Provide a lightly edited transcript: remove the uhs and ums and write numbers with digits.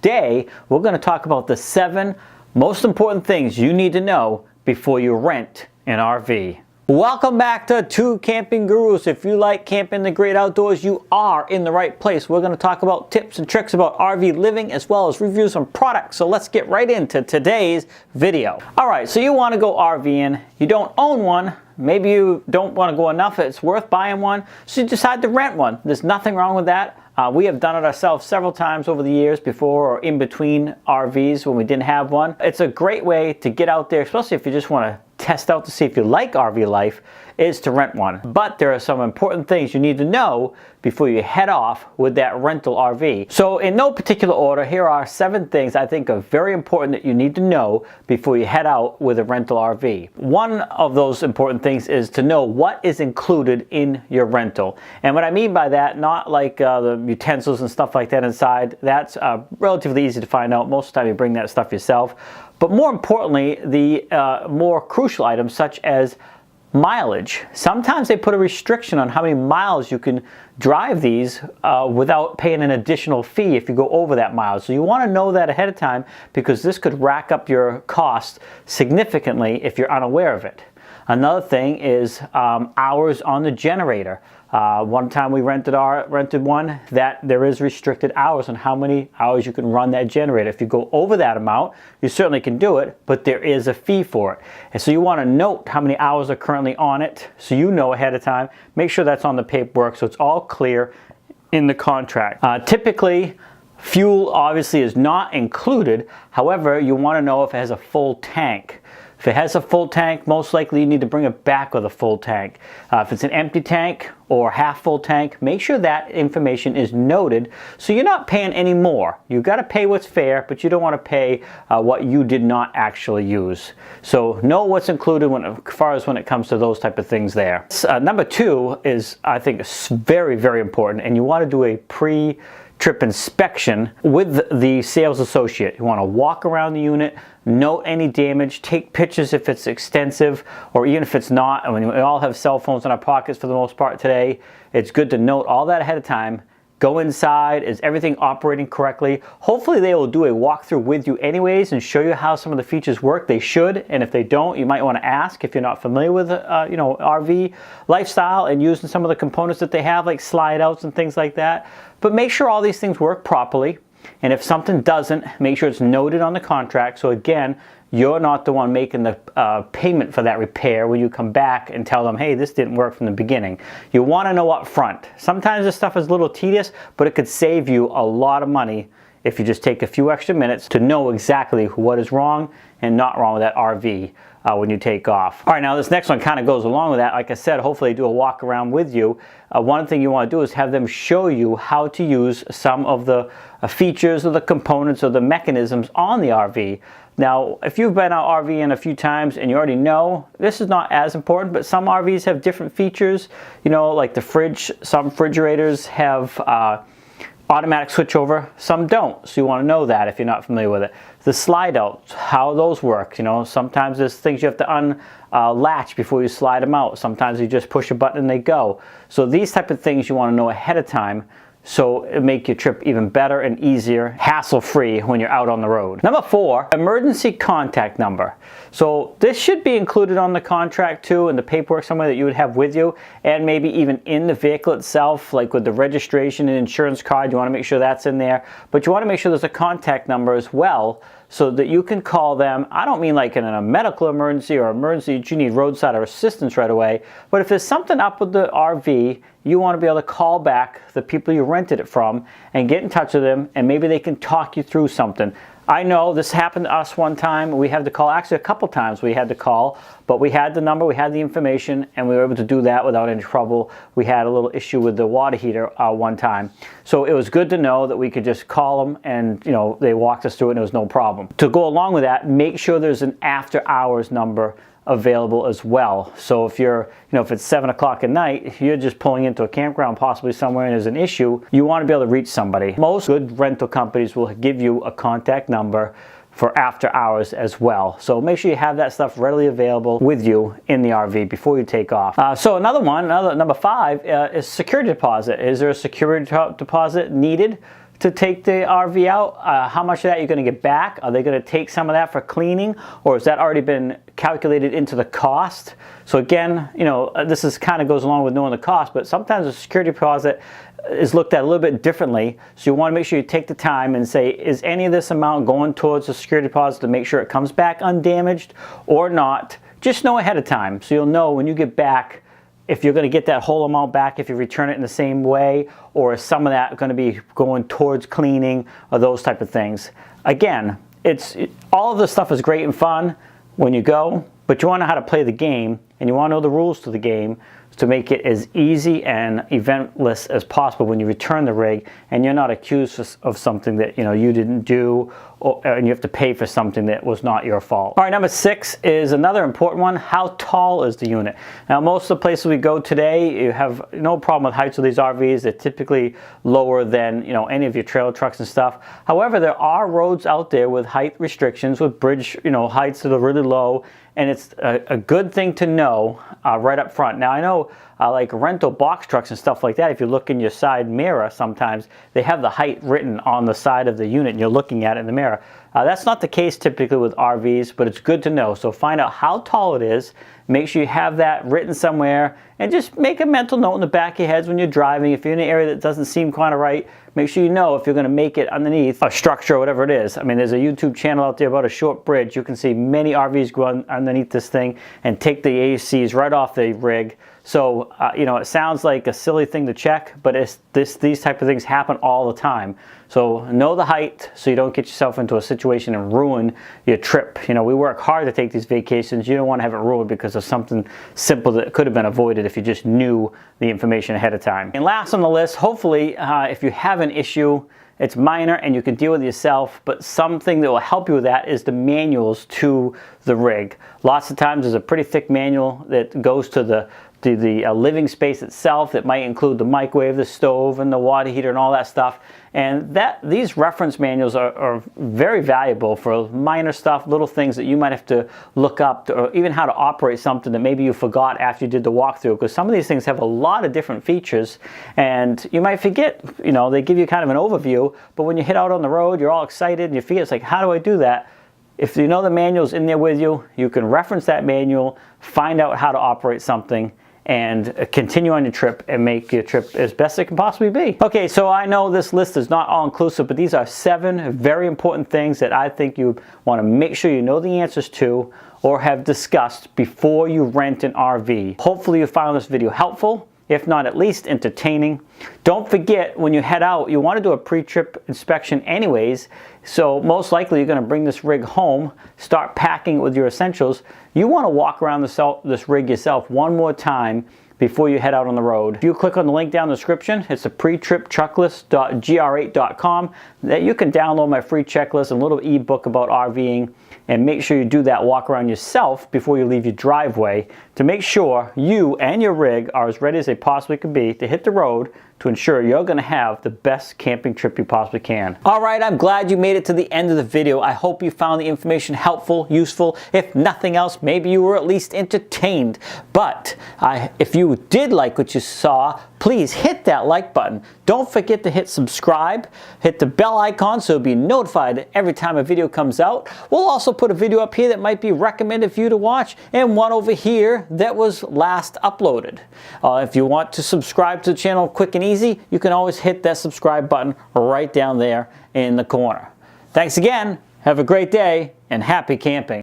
Today, we're going to talk about the 7 most important things you need to know before you rent an RV. Welcome back to Two Camping Gurus. If you like camping the great outdoors, you are in the right place. We're going to talk about tips and tricks about RV living as well as reviews on products. So let's get right into today's video. Alright, so you want to go RVing, you don't own one, maybe you don't want to go enough, it's worth buying one, so you decide to rent one. There's nothing wrong with that. We have done it ourselves several times over the years before or in between RVs when we didn't have one. It's a great way to get out there, especially if you just want to test out to see if you like RV life, is to rent one. But there are some important things you need to know before you head off with that rental RV. So in no particular order, here are 7 things I think are very important that you need to know before you head out with a rental RV. One of those important things is to know what is included in your rental. And what I mean by that, not like the utensils and stuff like that inside. That's relatively easy to find out. Most of the time you bring that stuff yourself. But more importantly, the more crucial items such as mileage. Sometimes they put a restriction on how many miles you can drive these without paying an additional fee if you go over that mileage. So you want to know that ahead of time because this could rack up your cost significantly if you're unaware of it. Another thing is hours on the generator. One time we rented one that there is restricted hours on how many hours you can run that generator. If you go over that amount, you certainly can do it, but there is a fee for it. And so you want to note how many hours are currently on it so you know ahead of time. Make sure that's on the paperwork so it's all clear in the contract. Typically, fuel obviously is not included. However, you want to know if it has a full tank. If it has a full tank, most likely you need to bring it back with a full tank. If it's an empty tank or half full tank, make sure that information is noted so you're not paying any more. You've got to pay what's fair, but you don't want to pay what you did not actually use. So know what's included as far as when it comes to those type of things there. Number 2 is, I think, very, very important, and you want to do a pre-trip inspection with the sales associate. You want to walk around the unit, note any damage, take pictures if it's extensive, or even if it's not. I mean, we all have cell phones in our pockets for the most part today. It's good to note all that ahead of time. Go inside. Is everything operating correctly? Hopefully they will do a walkthrough with you anyways and show you how some of the features work. They should, and if they don't, you might want to ask if you're not familiar with RV lifestyle and using some of the components that they have, like slide outs and things like that. But make sure all these things work properly. And if something doesn't, make sure it's noted on the contract. So again, you're not the one making the payment for that repair when you come back and tell them, hey, this didn't work from the beginning. You want to know up front. Sometimes this stuff is a little tedious, but it could save you a lot of money if you just take a few extra minutes to know exactly what is wrong and not wrong with that RV when you take off. All right, now this next one kind of goes along with that. Like I said, hopefully they do a walk around with you. One thing you want to do is have them show you how to use some of the features or the components or the mechanisms on the RV. Now, if you've been out RVing a few times and you already know, this is not as important, but some RVs have different features. You know, like the fridge, some refrigerators have automatic switchover, some don't. So you want to know that if you're not familiar with it. The slide outs, how those work. You know, sometimes there's things you have to unlatch before you slide them out. Sometimes you just push a button and they go. So these type of things you want to know ahead of time so it make your trip even better and easier, hassle-free when you're out on the road. Number 4, emergency contact number. So this should be included on the contract too, in the paperwork somewhere that you would have with you, and maybe even in the vehicle itself, like with the registration and insurance card, you want to make sure that's in there. But you want to make sure there's a contact number as well so that you can call them. I don't mean like in a medical emergency or emergency that you need roadside assistance right away, but if there's something up with the RV, you want to be able to call back the people you rented it from and get in touch with them, and maybe they can talk you through something. I know this happened to us one time. We had to call, actually a couple times we had to call, but we had the number, we had the information, and we were able to do that without any trouble. We had a little issue with the water heater one time. So it was good to know that we could just call them and, you know, they walked us through it and it was no problem. To go along with that, make sure there's an after hours number available as well. So if you're, you know, if it's 7 o'clock at night, you're just pulling into a campground possibly somewhere and there's an issue, you want to be able to reach somebody. Most good rental companies will give you a contact number for after hours as well. So make sure you have that stuff readily available with you in the RV before you take off. So another number 5 is security deposit. Is there a security deposit needed to take the RV out? How much of that you're going to get back? Are they going to take some of that for cleaning, or has that already been calculated into the cost? So again, you know, this is kind of goes along with knowing the cost, but sometimes a security deposit is looked at a little bit differently. So you want to make sure you take the time and say, is any of this amount going towards the security deposit to make sure it comes back undamaged or not? Just know ahead of time, so you'll know when you get back if you're going to get that whole amount back if you return it in the same way, or is some of that going to be going towards cleaning or those type of things. Again, all of this stuff is great and fun when you go, but you want to know how to play the game, and you want to know the rules to the game to make it as easy and eventless as possible when you return the rig, and you're not accused of something that you didn't do, and you have to pay for something that was not your fault. All right, number 6 is another important one. How tall is the unit? Now, most of the places we go today, you have no problem with heights of these RVs. They're typically lower than any of your trailer trucks and stuff. However, there are roads out there with height restrictions, with bridge heights that are really low, and it's a good thing to know right up front. Now, I know like rental box trucks and stuff like that, if you look in your side mirror, sometimes they have the height written on the side of the unit and you're looking at it in the mirror. That's not the case typically with RVs, but it's good to know. So find out how tall it is, make sure you have that written somewhere, and just make a mental note in the back of your heads when you're driving. If you're in an area that doesn't seem kind of right, make sure you know if you're going to make it underneath a structure or whatever it is. I mean, there's a YouTube channel out there about a short bridge. You can see many RVs go underneath this thing and take the ACs right off the rig. So, it sounds like a silly thing to check, but these type of things happen all the time. So know the height so you don't get yourself into a situation and ruin your trip. We work hard to take these vacations. You don't want to have it ruined because of something simple that could have been avoided if you just knew the information ahead of time. And last on the list, hopefully, if you have an issue, it's minor and you can deal with it yourself, but something that will help you with that is the manuals to the rig. Lots of times there's a pretty thick manual that goes to the living space itself that might include the microwave, the stove, and the water heater and all that stuff. And these reference manuals are very valuable for minor stuff, little things that you might have to look up, or even how to operate something that maybe you forgot after you did the walkthrough, because some of these things have a lot of different features and you might forget. They give you kind of an overview, but when you hit out on the road, you're all excited and you forget, it's like, how do I do that? If you know the manual's in there with you, you can reference that manual, find out how to operate something, and continue on your trip and make your trip as best it can possibly be. Okay, so I know this list is not all inclusive, but these are 7 very important things that I think you want to make sure you know the answers to or have discussed before you rent an RV. Hopefully you found this video helpful, if not at least entertaining. Don't forget, when you head out, you want to do a pre-trip inspection anyways, so most likely you're going to bring this rig home, start packing it with your essentials. You want to walk around this rig yourself one more time before you head out on the road. If you click on the link down in the description, it's a pretripchecklist.gr8.com, that you can download my free checklist and a little ebook about RVing, and make sure you do that walk around yourself before you leave your driveway to make sure you and your rig are as ready as they possibly can be to hit the road to ensure you're going to have the best camping trip you possibly can. Alright, I'm glad you made it to the end of the video. I hope you found the information helpful, useful. If nothing else, maybe you were at least entertained. But if you did like what you saw, please hit that like button. Don't forget to hit subscribe, hit the bell icon so you'll be notified every time a video comes out. We'll also put a video up here that might be recommended for you to watch, and one over here that was last uploaded. If you want to subscribe to the channel quick and easy, you can always hit that subscribe button right down there in the corner. Thanks again, have a great day, and happy camping.